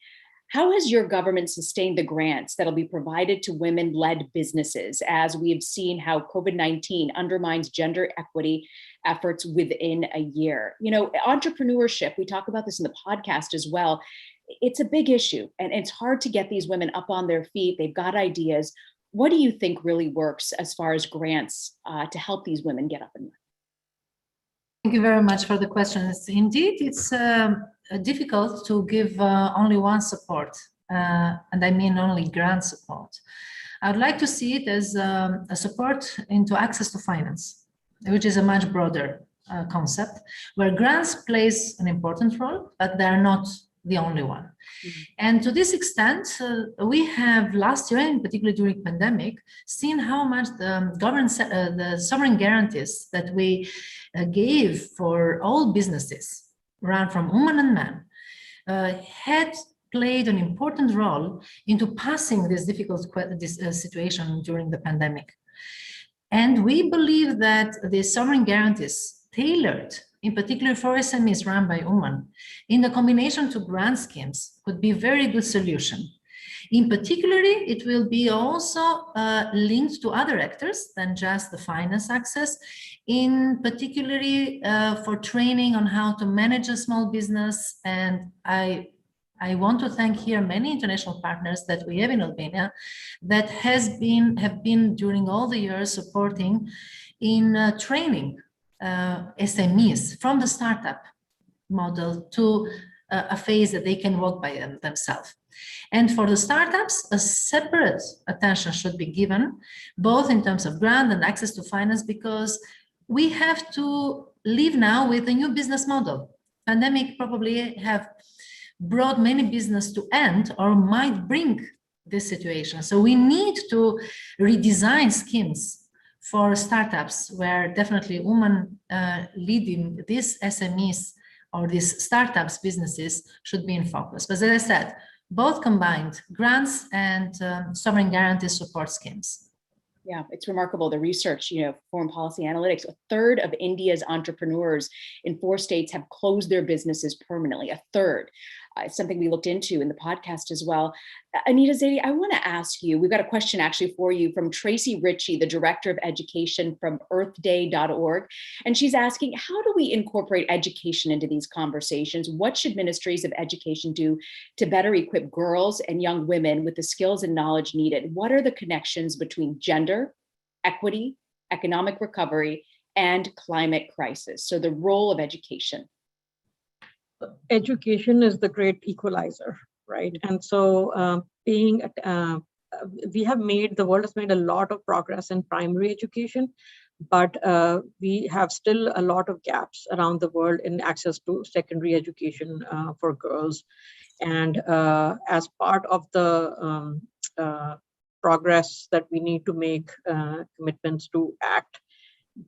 How has your government sustained the grants that'll be provided to women-led businesses, as we have seen how COVID-19 undermines gender equity efforts within a year? Entrepreneurship, we talk about this in the podcast as well. It's a big issue, and it's hard to get these women up on their feet. They've got ideas. What do you think really works as far as grants to help these women get up and running? Thank you very much for the questions. Indeed, it's difficult to give only one support, and I mean only grant support. I would like to see it as a support into access to finance, which is a much broader concept, where grants plays an important role, but they're not the only one. And to this extent, we have last year, in particular during pandemic, seen how much the government, the sovereign guarantees that we gave for all businesses, run from women and men, had played an important role into passing this difficult situation during the pandemic. And we believe that the sovereign guarantees tailored, in particular for SMEs run by women, in the combination to grant schemes, could be a very good solution. In particular, it will be also linked to other actors than just the finance access, in particularly for training on how to manage a small business. And I want to thank here many international partners that we have in Albania that have been during all the years supporting in training SMEs from the startup model to a phase that they can walk by themselves. And for the startups, a separate attention should be given, both in terms of grant and access to finance, because we have to live now with a new business model. Pandemic probably have brought many business to end or might bring this situation. So we need to redesign schemes for startups, where definitely women leading these SMEs or these startups businesses should be in focus. But as I said, both combined, grants and sovereign guarantee support schemes. Yeah, it's remarkable. The research, foreign policy analytics, a third of India's entrepreneurs in 4 states have closed their businesses permanently, a third. It's something we looked into in the podcast as well. Anita Zaidi, I want to ask you, we've got a question actually for you from Tracy Ritchie, the Director of Education from earthday.org. And she's asking, how do we incorporate education into these conversations? What should ministries of education do to better equip girls and young women with the skills and knowledge needed? What are the connections between gender, equity, economic recovery, and climate crisis? So the role of education. Education is the great equalizer, right? And so the world has made a lot of progress in primary education, but we have still a lot of gaps around the world in access to secondary education for girls. And as part of the progress that we need to make, commitments to act,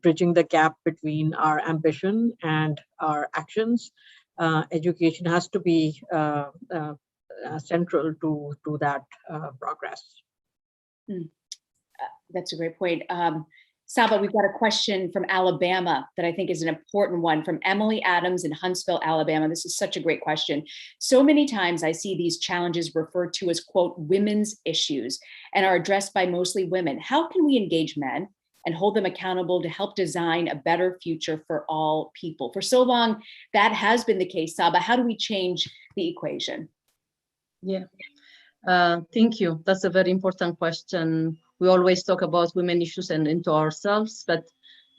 bridging the gap between our ambition and our actions, education has to be central to that progress. That's a great point. Saba, we've got a question from Alabama that I think is an important one, from Emily Adams in Huntsville, Alabama. This is such a great question. So many times I see these challenges referred to as, quote, women's issues, and are addressed by mostly women. How can we engage men and hold them accountable to help design a better future for all people? For so long, that has been the case. Saba, how do we change the equation? Yeah, thank you. That's a very important question. We always talk about women issues and into ourselves, but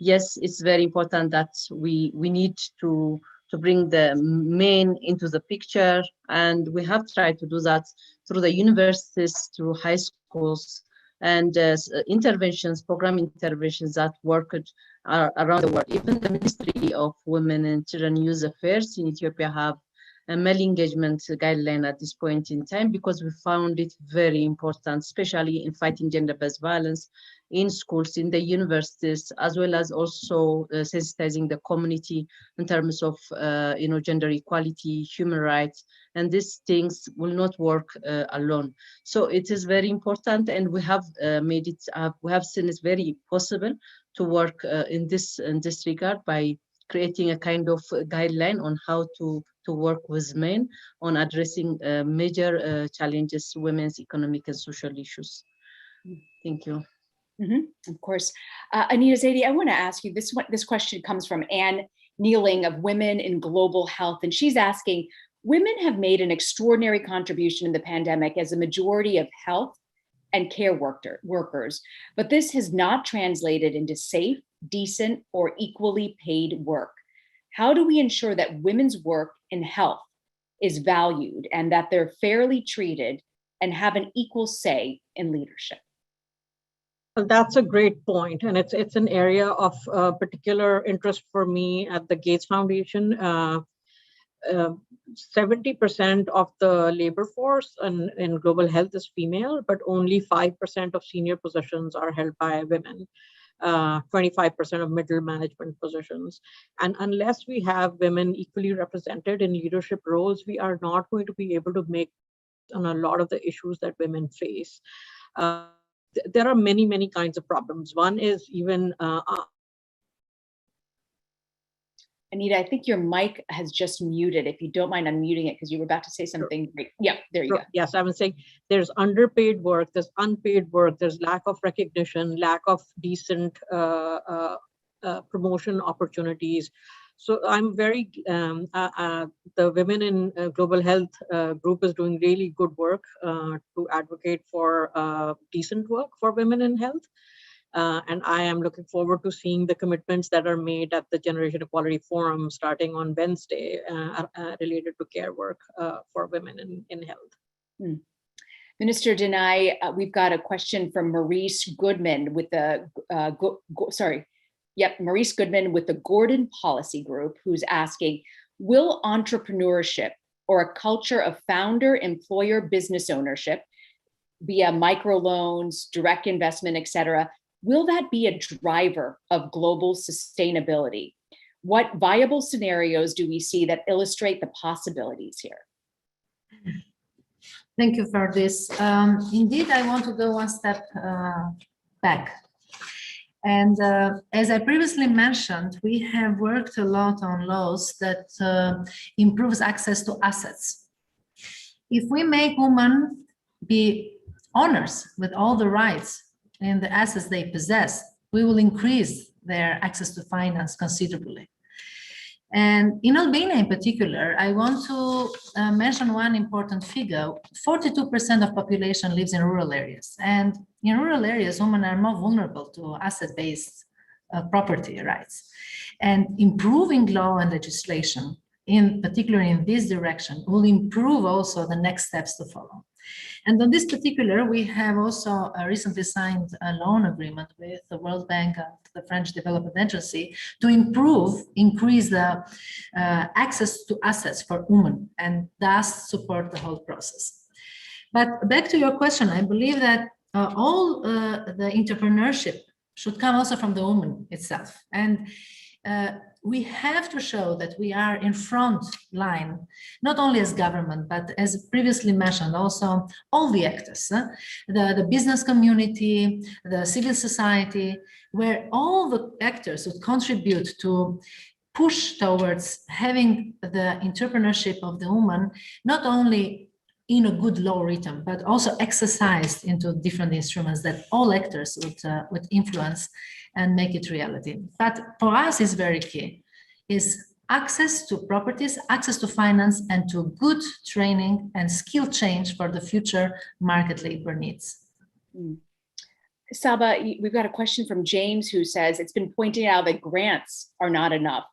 yes, it's very important that we need to bring the men into the picture. And we have tried to do that through the universities, through high schools, and interventions, program interventions that work around the world. Even the Ministry of Women and Children Youth Affairs in Ethiopia have a male engagement guideline at this point in time, because we found it very important, especially in fighting gender-based violence in schools, in the universities, as well as also sensitizing the community in terms of gender equality, human rights, and these things will not work alone. So it is very important, and we have made it. We have seen it very possible to work in this regard by creating a kind of guideline on how to work with men on addressing major challenges, women's economic and social issues. Thank you. Mm-hmm. Of course. Anita Zaidi, I want to ask you, this question comes from Anne Kneeling of Women in Global Health, and she's asking, women have made an extraordinary contribution in the pandemic as a majority of health and care workers, but this has not translated into safe, decent, or equally paid work. How do we ensure that women's work in health is valued and that they're fairly treated and have an equal say in leadership? Well, that's a great point, and it's an area of particular interest for me at the Gates Foundation. 70% of the labor force in global health is female, but only 5% of senior positions are held by women. 25% of middle management positions. And unless we have women equally represented in leadership roles, we are not going to be able to make on a lot of the issues that women face. There are many kinds of problems. One is even Anita, I think your mic has just muted. If you don't mind unmuting it, because you were about to say something great. Yeah, there you go. Yes, I was saying there's underpaid work, there's unpaid work, there's lack of recognition, lack of decent promotion opportunities. So I'm very, the Women in Global Health group is doing really good work to advocate for decent work for women in health. And I am looking forward to seeing the commitments that are made at the Generation Equality Forum starting on Wednesday related to care work for women in health. Minister Denai, we've got a question from Maurice Goodman with the, Maurice Goodman with the Gordon Policy Group, who's asking, will entrepreneurship or a culture of founder-employer business ownership via microloans, direct investment, et cetera, Will that be a driver of global sustainability? What viable scenarios do we see that illustrate the possibilities here? Thank you for this. Indeed, I want to go one step back. And as I previously mentioned, we have worked a lot on laws that improves access to assets. If we make women be owners with all the rights and the assets they possess, we will increase their access to finance considerably. And in Albania in particular, I want to mention one important figure. 42% of population lives in rural areas. And in rural areas, women are more vulnerable to asset-based property rights. And improving law and legislation, in particular in this direction, will improve also the next steps to follow. And on this particular, we have also recently signed a loan agreement with the World Bank and the French Development Agency to increase the access to assets for women and thus support the whole process. But back to your question, I believe that all the entrepreneurship should come also from the woman itself. And we have to show that we are in front line, not only as government, but as previously mentioned, also all the actors, the business community, the civil society, where all the actors would contribute to push towards having the entrepreneurship of the woman, not only in a good law written, but also exercised into different instruments that all actors would influence and make it reality. But for us, it's very key, is access to properties, access to finance, and to good training and skill change for the future market labor needs. Saba, we've got a question from James who says, it's been pointed out that grants are not enough.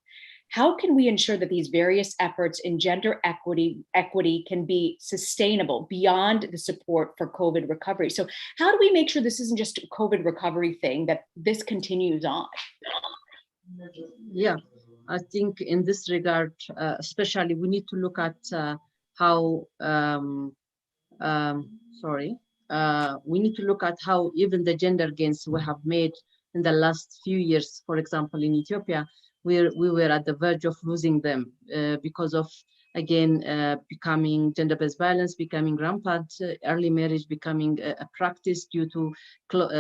How can we ensure that these various efforts in gender equity can be sustainable beyond the support for COVID recovery? So how do we make sure this isn't just a COVID recovery thing, that this continues on? Yeah, I think in this regard, especially we need to look at how, we need to look at how even the gender gains we have made in the last few years, for example, in Ethiopia, we were at the verge of losing them because of, again, becoming gender-based violence, becoming rampant, early marriage becoming a practice due to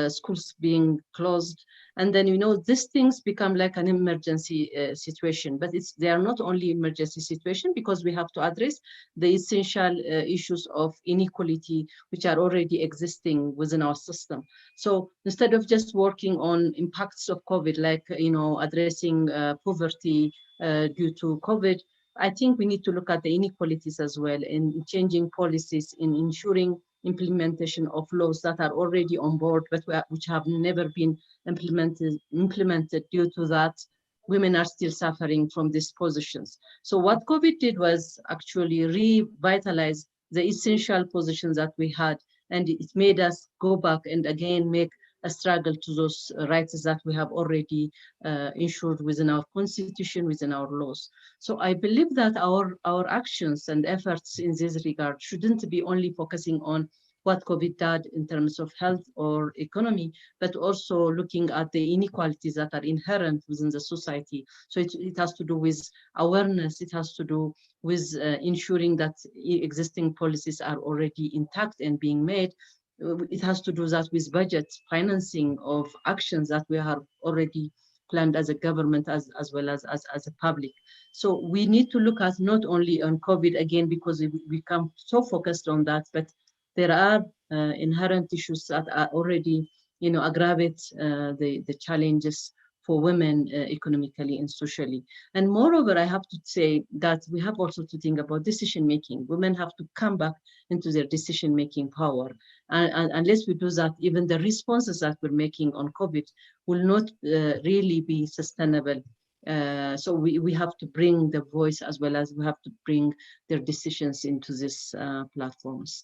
schools being closed. And then, you know, these things become like an emergency situation, but they are not only emergency situation, because we have to address the essential issues of inequality, which are already existing within our system. So instead of just working on impacts of COVID, like, you know, addressing poverty due to COVID, I think we need to look at the inequalities as well in changing policies, in ensuring implementation of laws that are already on board, but which have never been implemented due to that women are still suffering from these positions. So what COVID did was actually revitalize the essential positions that we had, and it made us go back and again make a struggle to those rights that we have already ensured within our constitution, within our laws. So I believe that our actions and efforts in this regard shouldn't be only focusing on what COVID did in terms of health or economy, but also looking at the inequalities that are inherent within the society. So it has to do with awareness, it has to do with ensuring that existing policies are already intact and being made. It has to do that with budget financing of actions that we have already planned as a government as well as a public. So we need to look at not only on COVID again, because we become so focused on that, but there are inherent issues that are already, you know, aggravate the challenges for women economically and socially. And moreover, I have to say that we have also to think about decision making. Women have to come back into their decision making power. And unless we do that, even the responses that we're making on COVID will not really be sustainable. So we have to bring the voice, as well as we have to bring their decisions into these platforms.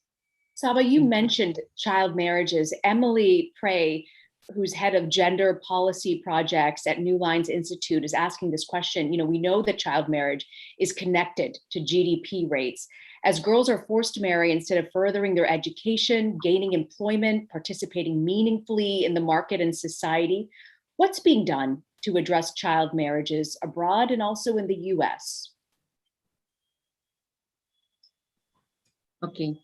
Saba, you mentioned child marriages. Emily Prey, who's head of gender policy projects at New Lines Institute, is asking this question. You know, we know that child marriage is connected to GDP rates. as girls are forced to marry instead of furthering their education, gaining employment, participating meaningfully in the market and society. What's being done to address child marriages abroad and also in the US? Okay,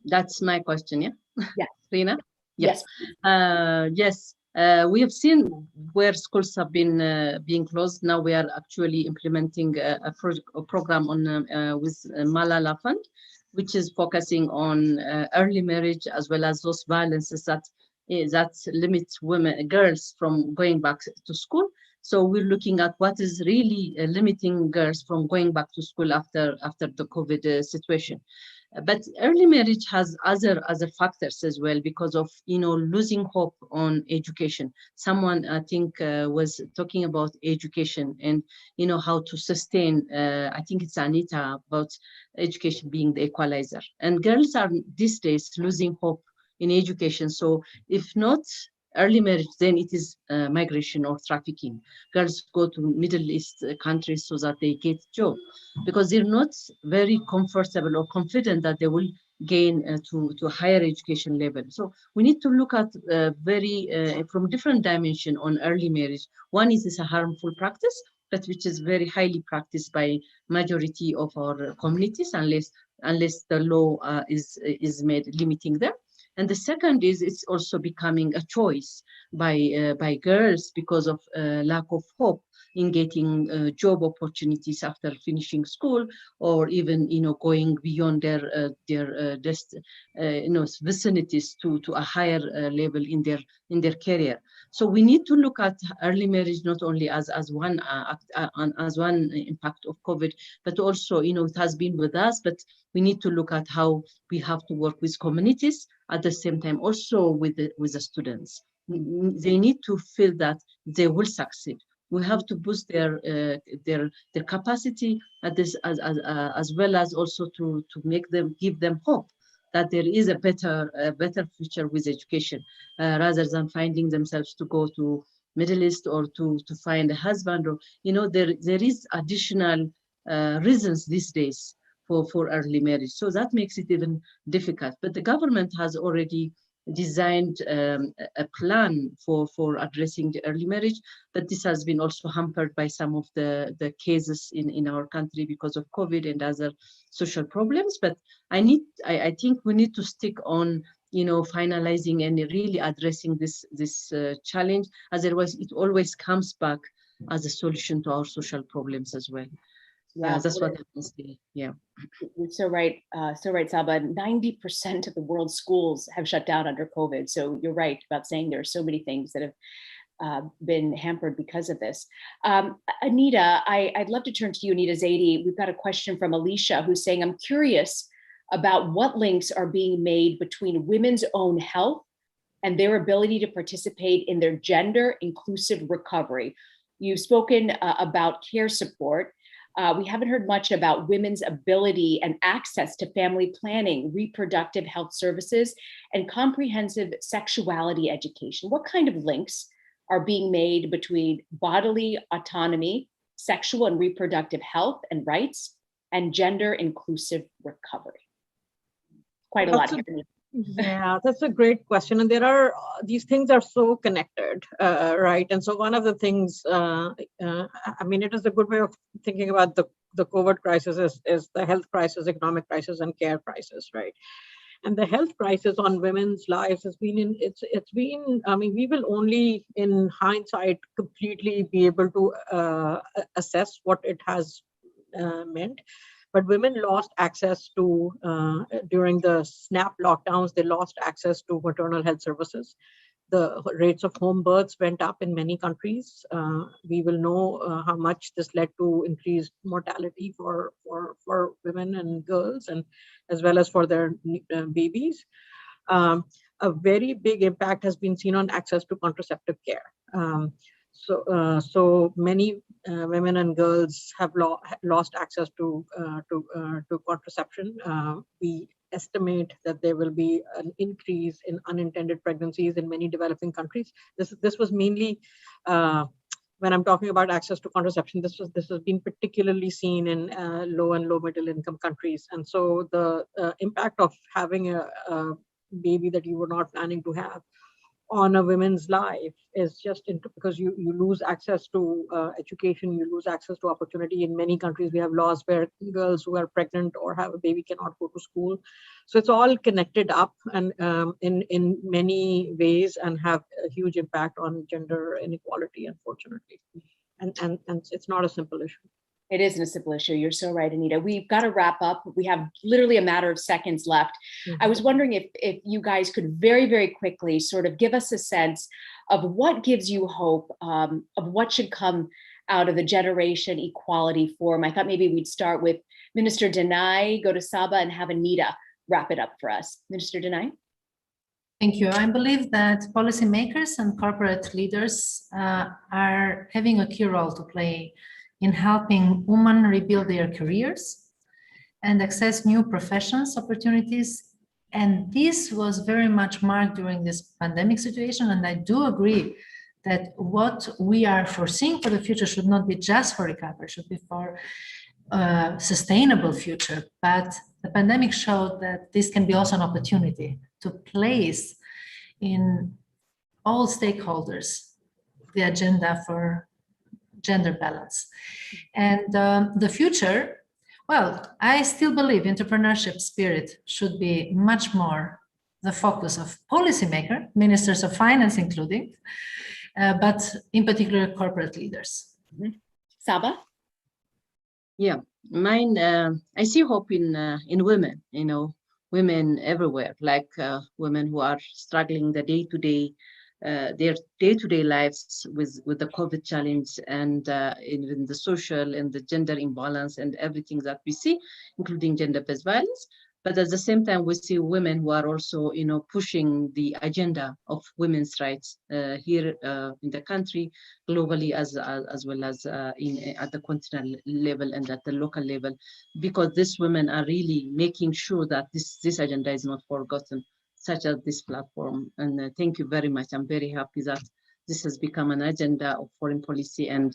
that's my question, yeah? Yeah. Rina? Yes. Yes, we have seen where schools have been being closed. Now we are actually implementing a program on with Malala Fund, which is focusing on early marriage as well as those violences that limits girls from going back to school. So we're looking at what is really limiting girls from going back to school after the COVID situation. But early marriage has other factors as well, because of losing hope on education. Someone I think was talking about education and how to sustain. I think it's Anita, about education being the equalizer. And girls are these days losing hope in education. So if not early marriage, then it is migration or trafficking. Girls go to Middle East countries so that they get job, because they're not very comfortable or confident that they will gain to a higher education level. So we need to look at from different dimension on early marriage. One is a harmful practice, but which is very highly practiced by majority of our communities, unless the law is made limiting them. And the second is it's also becoming a choice by girls because of lack of hope in getting job opportunities after finishing school, or even going beyond their vicinities to a higher level in their career. So we need to look at early marriage not only as one impact of COVID, but also it has been with us, but we need to look at how we have to work with communities at the same time also with the students. They need to feel that they will succeed. We have to boost their capacity at this as well as also to give them hope that there is a better future with education, rather than finding themselves to go to Middle East or to find a husband, or there is additional reasons these days for early marriage. So that makes it even difficult. But the government has already designed a plan for addressing the early marriage, but this has been also hampered by some of the cases in our country because of COVID and other social problems. But I think we need to stick on finalizing and really addressing this challenge. Otherwise, it always comes back as a solution to our social problems as well. Yeah, that's what happens there. Yeah. You're so right, Saba. 90% of the world's schools have shut down under COVID. So you're right about saying there are so many things that have been hampered because of this. Anita, I'd love to turn to you, Anita Zaidi. We've got a question from Alicia who's saying, I'm curious about what links are being made between women's own health and their ability to participate in their gender inclusive recovery. You've spoken about care support. We haven't heard much about women's ability and access to family planning, reproductive health services, and comprehensive sexuality education. What kind of links are being made between bodily autonomy, sexual and reproductive health and rights, and gender inclusive recovery? Quite a lot here. Yeah, that's a great question. And these things are so connected, right? And so one of the things, it is a good way of thinking about the COVID crisis is the health crisis, economic crisis, and care crisis, right? And the health crisis on women's lives has been we will only in hindsight completely be able to assess what it has meant. But women lost access to, during the SNAP lockdowns, they lost access to maternal health services. The rates of home births went up in many countries. We will know how much this led to increased mortality for women and girls, and as well as for their babies. A very big impact has been seen on access to contraceptive care. So many women and girls have lost access to contraception. We estimate that there will be an increase in unintended pregnancies in many developing countries. This was mainly when I'm talking about access to contraception, this has been particularly seen in low and low middle income countries. And so the impact of having a baby that you were not planning to have on a woman's life is just because you lose access to education, you lose access to opportunity. In many countries, we have laws where girls who are pregnant or have a baby cannot go to school. So it's all connected up and in many ways and have a huge impact on gender inequality, unfortunately. And it's not a simple issue. It isn't a simple issue. You're so right, Anita. We've got to wrap up. We have literally a matter of seconds left. Mm-hmm. I was wondering if you guys could very, very quickly sort of give us a sense of what gives you hope, of what should come out of the Generation Equality Forum. I thought maybe we'd start with Minister Denai, go to Saba, and have Anita wrap it up for us. Minister Denai? Thank you. I believe that policymakers and corporate leaders are having a key role to play in helping women rebuild their careers and access new professions, opportunities. And this was very much marked during this pandemic situation. And I do agree that what we are foreseeing for the future should not be just for recovery, should be for a sustainable future. But the pandemic showed that this can be also an opportunity to place in all stakeholders the agenda for gender balance. And the future, well, I still believe entrepreneurship spirit should be much more the focus of policymakers, ministers of finance including, but in particular corporate leaders. Mm-hmm. Saba? Yeah, mine, I see hope in women, women everywhere, like women who are struggling the day-to-day their day-to-day lives with the COVID challenge and in the social and the gender imbalance and everything that we see, including gender-based violence. But at the same time, we see women who are also, pushing the agenda of women's rights here in the country, globally, as well as at the continental level and at the local level, because these women are really making sure that this agenda is not forgotten, such as this platform. And thank you very much. I'm very happy that this has become an agenda of foreign policy, and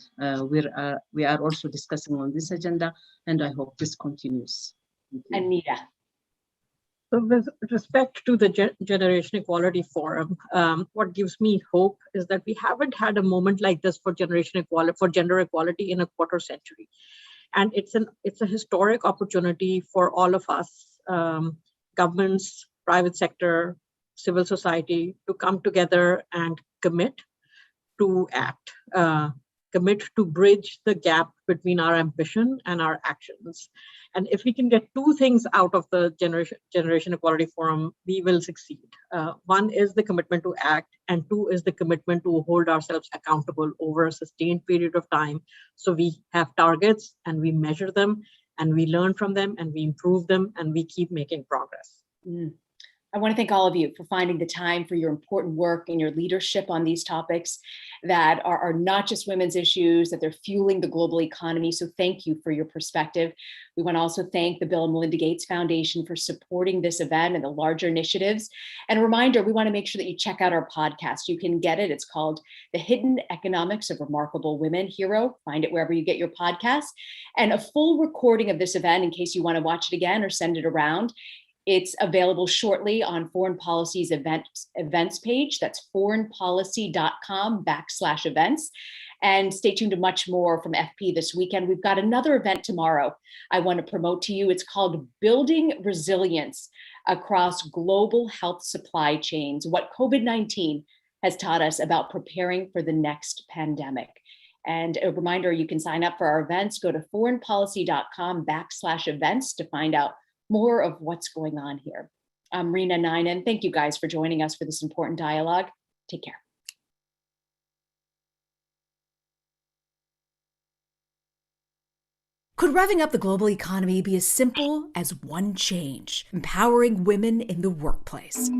we are also discussing on this agenda, and I hope this continues. Anita. So with respect to the Generation Equality Forum, what gives me hope is that we haven't had a moment like this for gender equality in a quarter century. And it's a historic opportunity for all of us, governments, private sector, civil society, to come together and commit to act, commit to bridge the gap between our ambition and our actions. And if we can get two things out of the Generation Equality Forum, we will succeed. One is the commitment to act, and two is the commitment to hold ourselves accountable over a sustained period of time. So we have targets and we measure them and we learn from them and we improve them and we keep making progress. Mm. I want to thank all of you for finding the time for your important work and your leadership on these topics that are not just women's issues, that they're fueling the global economy. So thank you for your perspective. We want to also thank the Bill and Melinda Gates Foundation for supporting this event and the larger initiatives. And a reminder, we want to make sure that you check out our podcast. You can get it. It's called The Hidden Economics of Remarkable Women. Hero, find it wherever you get your podcasts. And a full recording of this event, in case you want to watch it again or send it around, it's available shortly on Foreign Policy's events page. That's foreignpolicy.com/events. And stay tuned to much more from FP this weekend. We've got another event tomorrow I want to promote to you. It's called Building Resilience Across Global Health Supply Chains, what COVID-19 has taught us about preparing for the next pandemic. And a reminder, you can sign up for our events. Go to foreignpolicy.com/events to find out more of what's going on here. I'm Rina Nainen. Thank you guys for joining us for this important dialogue. Take care. Could revving up the global economy be as simple as one change, empowering women in the workplace?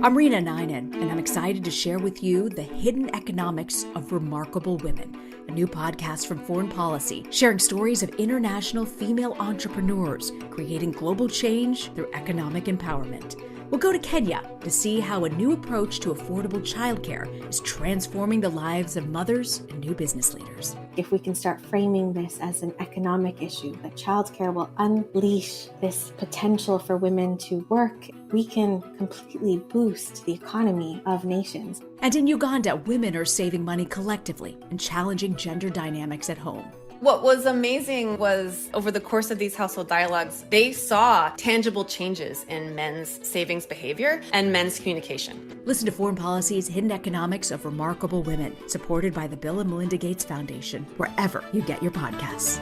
I'm Rina Nainen, and I'm excited to share with you The Hidden Economics of Remarkable Women, a new podcast from Foreign Policy, sharing stories of international female entrepreneurs creating global change through economic empowerment. We'll go to Kenya to see how a new approach to affordable childcare is transforming the lives of mothers and new business leaders. If we can start framing this as an economic issue, that childcare will unleash this potential for women to work, we can completely boost the economy of nations. And in Uganda, women are saving money collectively and challenging gender dynamics at home. What was amazing was over the course of these household dialogues, they saw tangible changes in men's savings behavior and men's communication. Listen to Foreign Policy's Hidden Economics of Remarkable Women, supported by the Bill and Melinda Gates Foundation, wherever you get your podcasts.